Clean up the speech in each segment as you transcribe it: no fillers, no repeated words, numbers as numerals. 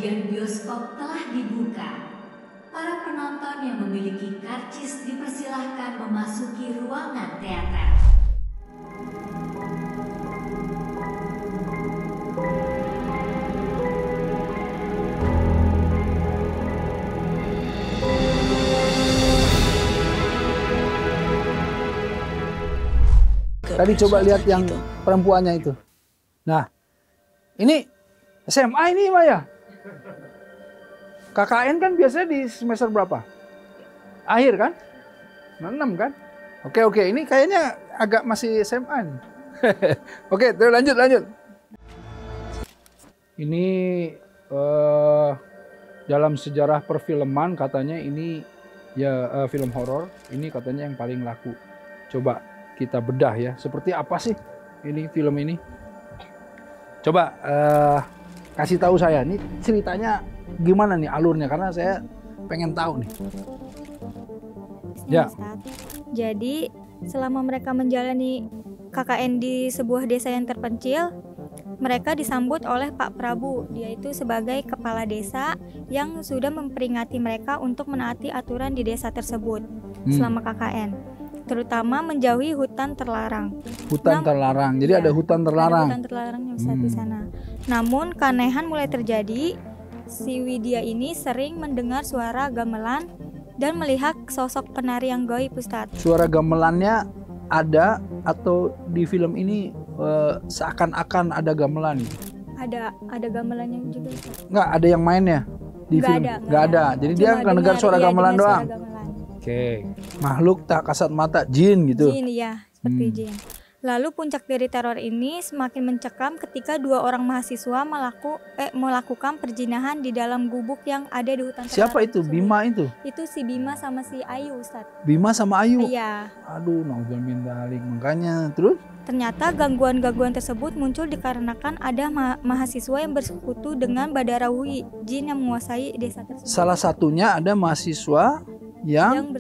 penyajian bioskop telah dibuka. Para penonton yang memiliki karcis dipersilahkan memasuki ruangan teater. Tadi coba lihat yang perempuannya itu. Nah, ini SMA ini Maya. KKN kan biasanya di semester berapa? Akhir kan? 6 kan? Oke, ini kayaknya agak masih SMA nih. Oke, terus lanjut. Ini dalam sejarah perfilman katanya ini ya film horor. Ini katanya yang paling laku. Coba kita bedah ya. Seperti apa sih ini film ini? Coba kasih tahu saya nih ceritanya gimana nih alurnya karena saya pengen tahu nih. Ya. Jadi selama mereka menjalani KKN di sebuah desa yang terpencil, mereka disambut oleh Pak Prabu. Dia itu sebagai kepala desa yang sudah memperingati mereka untuk menaati aturan di desa tersebut selama KKN. Terutama menjauhi hutan terlarang. Terlarang. Jadi ada hutan terlarang. Ada hutan terlarangnya di sana. Namun keanehan mulai terjadi. Si Widya ini sering mendengar suara gamelan dan melihat sosok penari yang gaib, Ustadz. Suara gamelannya ada atau di film ini seakan-akan ada gamelan? Ada gamelannya juga, Ustadz. Nggak ada yang mainnya di film? Nggak ada. Jadi dia nggak dengar suara gamelan doang. Oke. Makhluk tak kasat mata, jin gitu. Jin, ya, seperti jin. Lalu puncak dari teror ini semakin mencekam ketika dua orang mahasiswa melakukan perjinahan di dalam gubuk yang ada di hutan. Siapa itu? Bima itu? Itu si Bima sama si Ayu, Ustadz. Bima sama Ayu? Iya. Aduh, naudzubillah min dzalik. Makanya, terus? Ternyata gangguan-gangguan tersebut muncul dikarenakan ada mahasiswa yang bersekutu dengan Badarawi, jin yang menguasai desa tersebut. Salah satunya ada mahasiswa yang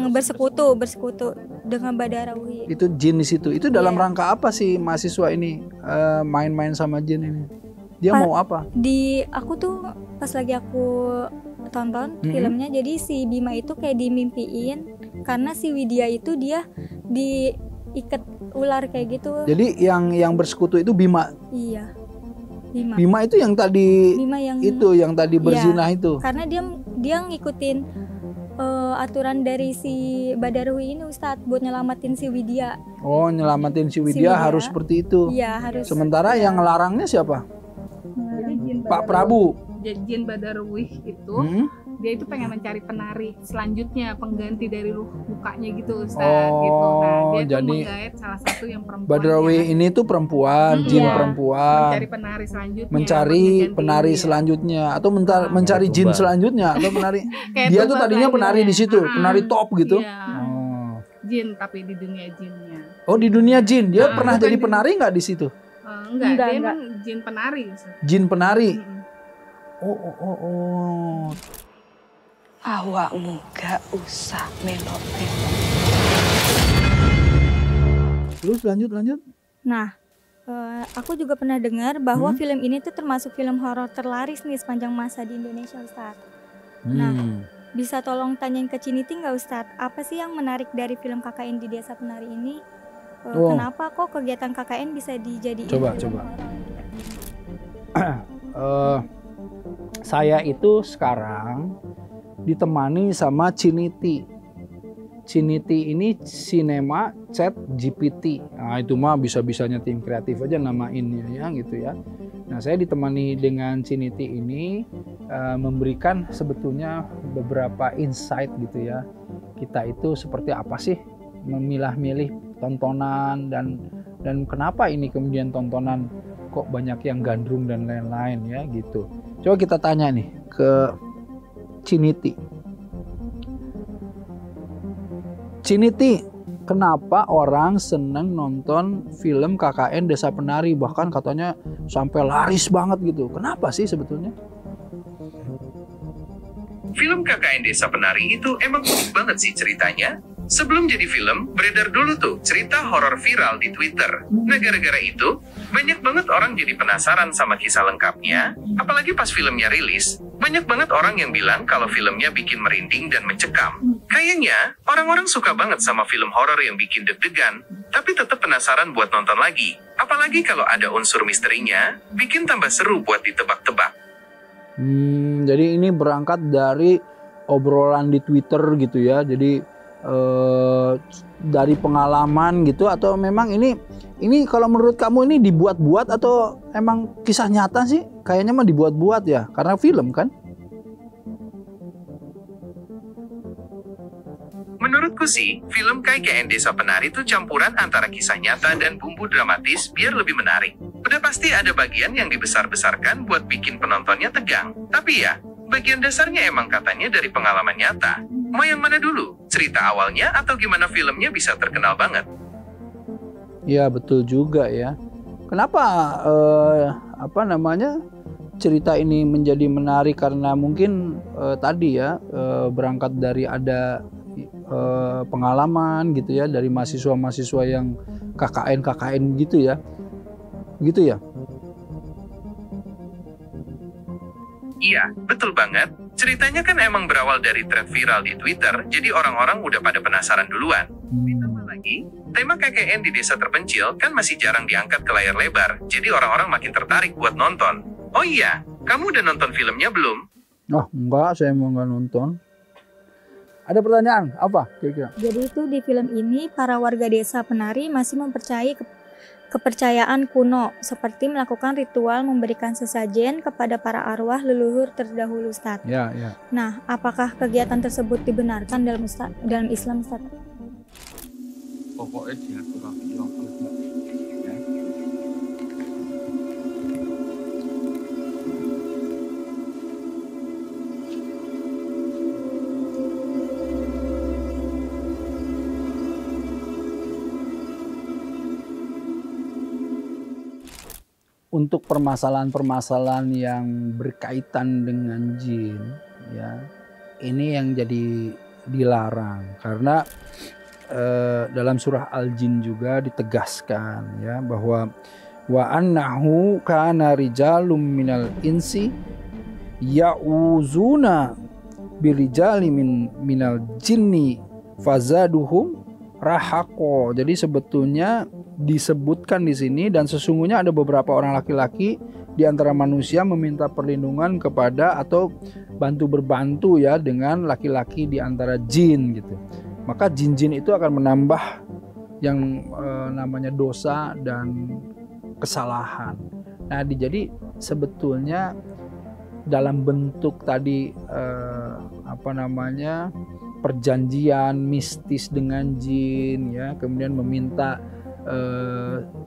bersekutu dengan Badarawi. Itu jin di situ. Itu dalam rangka apa sih mahasiswa ini main-main sama jin ini? Dia mau apa? Aku tuh pas lagi aku tonton filmnya, jadi si Bima itu kayak dimimpiin karena si Widya itu dia diikat ular kayak gitu. Jadi yang bersekutu itu Bima. Iya. Bima itu yang tadi yang tadi berzinah itu. Karena dia ngikutin aturan dari si Badarwi ini, Ustadz, buat nyelamatin si Widya. Oh, nyelamatin si Widya harus seperti itu. Iya, harus. Sementara yang ngelarangnya siapa? Pak Prabu. Jin Badarwi itu dia itu pengen mencari penari selanjutnya, pengganti dari mukanya gitu, Ustaz. Gitu. Nah, dia jadi menggait salah satu yang perempuan. Badarwi ini tuh perempuan, jin perempuan. Mencari penari selanjutnya. Mencari penari selanjutnya atau mencari jin selanjutnya atau penari. Dia tuh tadinya penari di situ, penari top gitu. Iya. Jin tapi di dunia jinnya. Oh, di dunia jin. Dia pernah jadi penari nggak di situ? Enggak, dia emang jin penari. Jin penari. Oh. Awakmu gak usah melo-melo. Terus lanjut. Nah, aku juga pernah dengar bahwa film ini tuh termasuk film horor terlaris nih sepanjang masa di Indonesia, Ustadz. Nah, bisa tolong tanyain ke Ciniti nggak, Ustadz? Apa sih yang menarik dari film KKN di Desa Penari ini? Kenapa kok kegiatan KKN bisa dijadiin Coba. horor? Saya itu sekarang ditemani sama Ciniti. Ciniti ini Cinema Chat GPT. Nah, itu mah bisa-bisanya tim kreatif aja namainnya ya gitu ya. Nah, saya ditemani dengan Ciniti ini memberikan sebetulnya beberapa insight gitu ya. Kita itu seperti apa sih memilah-milih tontonan dan kenapa ini kemudian tontonan kok banyak yang gandrung dan lain-lain ya gitu. Coba kita tanya nih ke Ciniti. Ciniti, kenapa orang seneng nonton film KKN Desa Penari, bahkan katanya sampai laris banget gitu? Kenapa sih sebetulnya? Film KKN Desa Penari itu emang unik banget sih ceritanya. Sebelum jadi film, beredar dulu tuh cerita horor viral di Twitter. Nah, gara-gara itu, banyak banget orang jadi penasaran sama kisah lengkapnya, apalagi pas filmnya rilis. Banyak banget orang yang bilang kalau filmnya bikin merinding dan mencekam. Kayaknya, orang-orang suka banget sama film horor yang bikin deg-degan, tapi tetap penasaran buat nonton lagi. Apalagi kalau ada unsur misterinya, bikin tambah seru buat ditebak-tebak. Jadi ini berangkat dari obrolan di Twitter gitu ya. Jadi dari pengalaman gitu, atau memang ini kalau menurut kamu ini dibuat-buat atau emang kisah nyata sih? Kayaknya mah dibuat-buat ya, karena film kan? Menurutku sih, film KKN Desa Penari itu campuran antara kisah nyata dan bumbu dramatis biar lebih menarik. Udah pasti ada bagian yang dibesar-besarkan buat bikin penontonnya tegang. Tapi ya, bagian dasarnya emang katanya dari pengalaman nyata. Mau yang mana dulu? Cerita awalnya atau gimana filmnya bisa terkenal banget? Ya betul juga ya. Kenapa cerita ini menjadi menarik? Karena mungkin tadi ya berangkat dari ada pengalaman gitu ya, dari mahasiswa-mahasiswa yang KKN gitu ya. Gitu ya? Iya, betul banget. Ceritanya kan emang berawal dari thread viral di Twitter, jadi orang-orang udah pada penasaran duluan. Ditambah lagi, tema KKN di desa terpencil kan masih jarang diangkat ke layar lebar, jadi orang-orang makin tertarik buat nonton. Oh iya, kamu udah nonton filmnya belum? Oh enggak, saya mau nggak nonton. Ada pertanyaan apa kira-kira? Jadi itu di film ini para warga desa Penari masih mempercayai kepercayaan kuno seperti melakukan ritual memberikan sesajen kepada para arwah leluhur terdahulu, Ustaz. Ya. Nah, apakah kegiatan tersebut dibenarkan dalam Islam, Ustaz? Pokoknya diatur ya. Untuk permasalahan-permasalahan yang berkaitan dengan jin ya, ini yang jadi dilarang karena dalam surah Al-Jin juga ditegaskan ya bahwa wa annahu kana rijalum minal insi ya'uzuna birijali minal jinni fazaduhum rahaqo. Jadi sebetulnya disebutkan di sini, dan sesungguhnya ada beberapa orang laki-laki di antara manusia meminta perlindungan kepada atau berbantu ya dengan laki-laki di antara jin gitu. Maka jin-jin itu akan menambah yang namanya dosa dan kesalahan. Nah, jadi sebetulnya dalam bentuk tadi perjanjian mistis dengan jin ya, kemudian meminta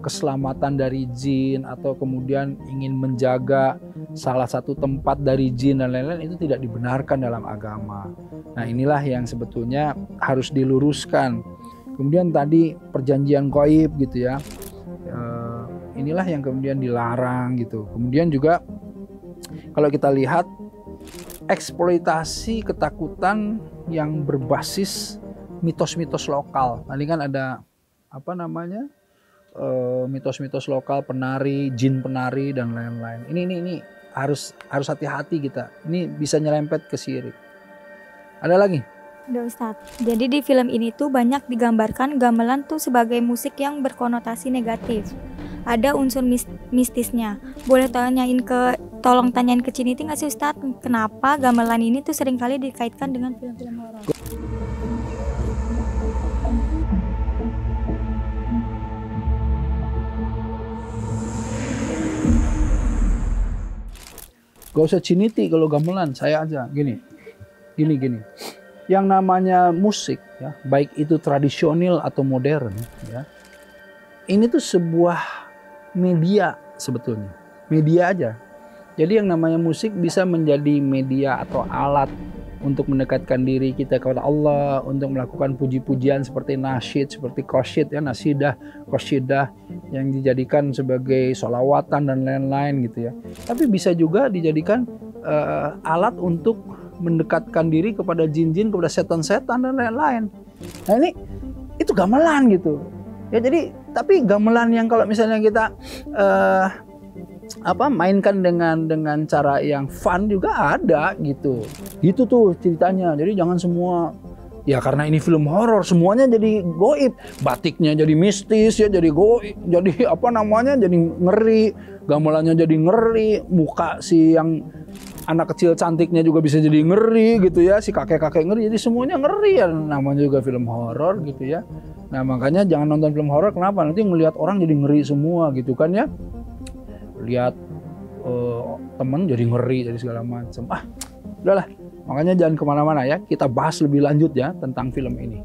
keselamatan dari jin atau kemudian ingin menjaga salah satu tempat dari jin dan lain-lain, itu tidak dibenarkan dalam agama. Nah, inilah yang sebetulnya harus diluruskan. Kemudian tadi perjanjian gaib gitu ya, inilah yang kemudian dilarang gitu. Kemudian juga kalau kita lihat eksploitasi ketakutan yang berbasis mitos-mitos lokal. Tadi kan ada mitos-mitos lokal, penari, jin penari dan lain-lain. Ini harus hati-hati kita. Ini bisa nyerempet ke syirik. Ada lagi? Ada, Ustadz. Jadi di film ini tuh banyak digambarkan gamelan tuh sebagai musik yang berkonotasi negatif. Ada unsur mistisnya. Boleh tolong tanyain ke Ciniti nggak sih, Ustadz? Kenapa gamelan ini tuh seringkali dikaitkan dengan film-film horor? Gak usah Ciniti kalau gamelan, saya aja gini. Yang namanya musik ya, baik itu tradisional atau modern ya, ini tuh sebuah media sebetulnya, media aja. Jadi yang namanya musik bisa menjadi media atau alat untuk mendekatkan diri kita kepada Allah, untuk melakukan puji-pujian seperti nasyid, seperti qasyid ya, nasidah, qasyidah yang dijadikan sebagai sholawatan dan lain-lain gitu ya. Tapi bisa juga dijadikan alat untuk mendekatkan diri kepada jin-jin, kepada setan-setan dan lain-lain. Nah ini itu gamelan gitu. Ya jadi tapi gamelan yang kalau misalnya kita mainkan dengan cara yang fun juga ada gitu. Gitu tuh ceritanya. Jadi jangan semua ya karena ini film horor semuanya jadi goib, batiknya jadi mistis ya, jadi goib, jadi jadi ngeri, gamelannya jadi ngeri, muka si yang anak kecil cantiknya juga bisa jadi ngeri gitu ya, si kakek-kakek ngeri, jadi semuanya ngeri ya, namanya juga film horor gitu ya. Nah makanya jangan nonton film horor, kenapa? Nanti ngelihat orang jadi ngeri semua gitu kan ya, lihat temen jadi ngeri, jadi segala macam. Udahlah, makanya jangan kemana-mana ya, kita bahas lebih lanjut ya tentang film ini.